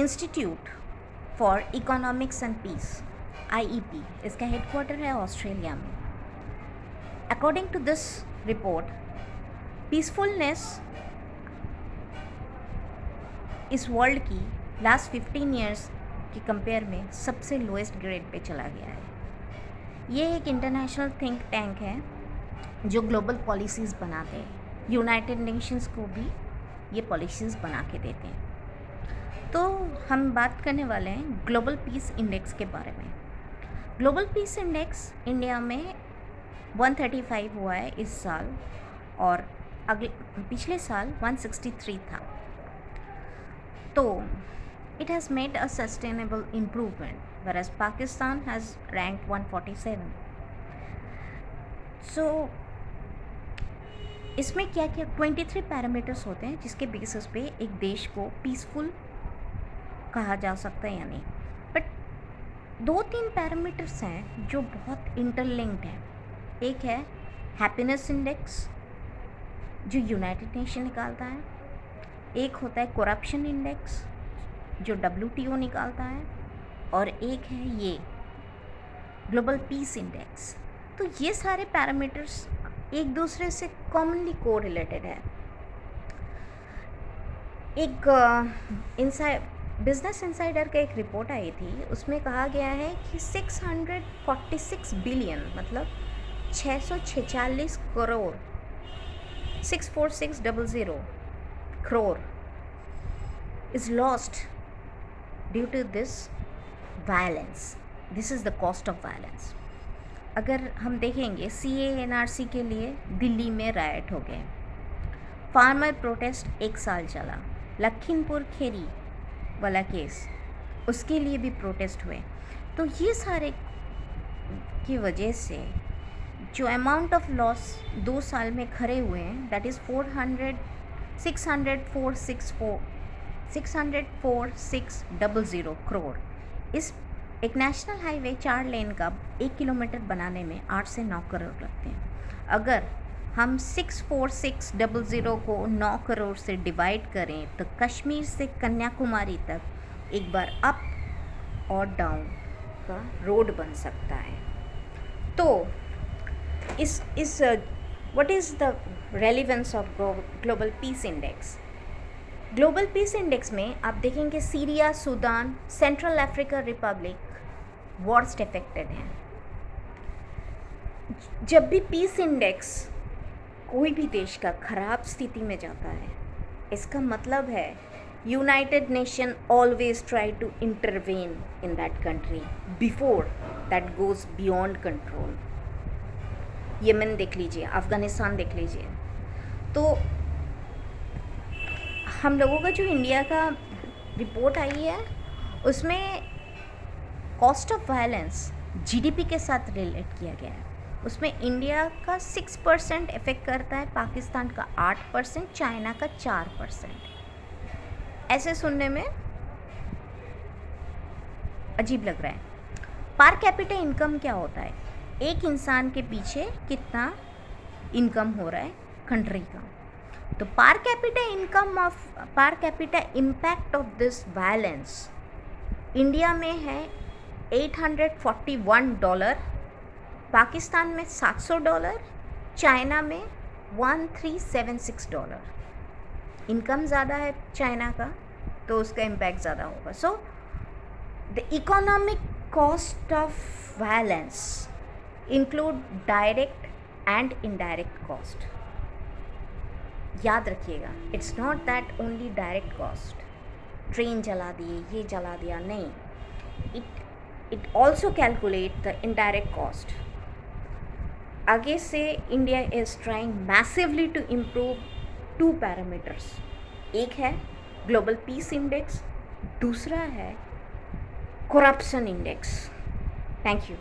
Institute for economics and peace, IEP, इसका headquarter है Australia में। According to this report, peacefulness इस world की लास्ट 15 ईयर्स के कंपेयर में सबसे लोएस्ट ग्रेड पे चला गया है। ये एक इंटरनेशनल थिंक टैंक है जो ग्लोबल पॉलिसीज़ बनाते हैं, यूनाइटेड नेशंस को भी ये पॉलिसीज़ बना के देते हैं। तो हम बात करने वाले हैं ग्लोबल पीस इंडेक्स के बारे में। ग्लोबल पीस इंडेक्स इंडिया में 135 हुआ है इस साल, और पिछले साल 163 था। तो it has made a sustainable improvement, whereas Pakistan has ranked 147. So इसमें क्या क्या 23 पैरामीटर्स होते हैं जिसके बेसिस पे एक देश को पीसफुल कहा जा सकता है या नहीं। बट 2-3 पैरामीटर्स हैं जो बहुत इंटरलिंक्ड हैं। एक है हैप्पीनेस इंडेक्स जो यूनाइटेड नेशन निकालता है, एक होता है करप्शन इंडेक्स जो WTO निकालता है, और एक है ये ग्लोबल पीस इंडेक्स। तो ये सारे पैरामीटर्स एक दूसरे से कॉमनली कोरिलेटेड है। एक बिजनेस इनसाइडर का एक रिपोर्ट आई थी, उसमें कहा गया है कि 646 बिलियन मतलब 646 crore 64600 crore is lost due to this violence. This is the cost of violence. अगर हम देखेंगे CA NRC के लिए दिल्ली में राइट हो गए, फार्मर प्रोटेस्ट 1 साल चला, लखीमपुर खीरी वाला केस उसके लिए भी प्रोटेस्ट हुए। तो ये सारे की वजह से जो अमाउंट ऑफ लॉस 2 साल में खड़े हुए हैं, दैट इज़ 604,600 करोड़। इस एक नेशनल हाईवे 4 लेन का 1 किलोमीटर बनाने में 8 से 9 करोड़ लगते हैं। अगर हम 64600 को 9 करोड़ से डिवाइड करें तो कश्मीर से कन्याकुमारी तक एक बार अप और डाउन का रोड बन सकता है। तो इस what is the relevance of global peace index? Global peace index में आप देखेंगे Syria, Sudan, central Africa Republic worst affected हैं। जब भी पीस इंडेक्स कोई भी देश का खराब स्थिति में जाता है, इसका मतलब है United Nation always try to intervene in that country before that goes beyond control. Yemen देख लीजिए, अफ़गानिस्तान देख लीजिए। तो हम लोगों का जो इंडिया का रिपोर्ट आई है उसमें कॉस्ट ऑफ वायलेंस GDP के साथ रिलेट किया गया है। उसमें इंडिया का 6% इफेक्ट करता है, पाकिस्तान का 8%, चाइना का 4%। ऐसे सुनने में अजीब लग रहा है। पर कैपिटा इनकम क्या होता है? एक इंसान के पीछे कितना इनकम हो रहा है कंट्री का। तो per capita impact of this violence India में है $841, पाकिस्तान में $700, चाइना में $1376। इनकम ज़्यादा है चाइना का तो उसका इम्पैक्ट ज़्यादा होगा। So the economic cost of violence include direct and indirect cost. याद रखिएगा, it's not that only direct cost, train जला दिए, ये जला दिया, नहीं। It also calculate the indirect cost. आगे से India is trying massively to improve 2 parameters. एक है ग्लोबल पीस इंडेक्स, दूसरा है करप्शन इंडेक्स। Thank you.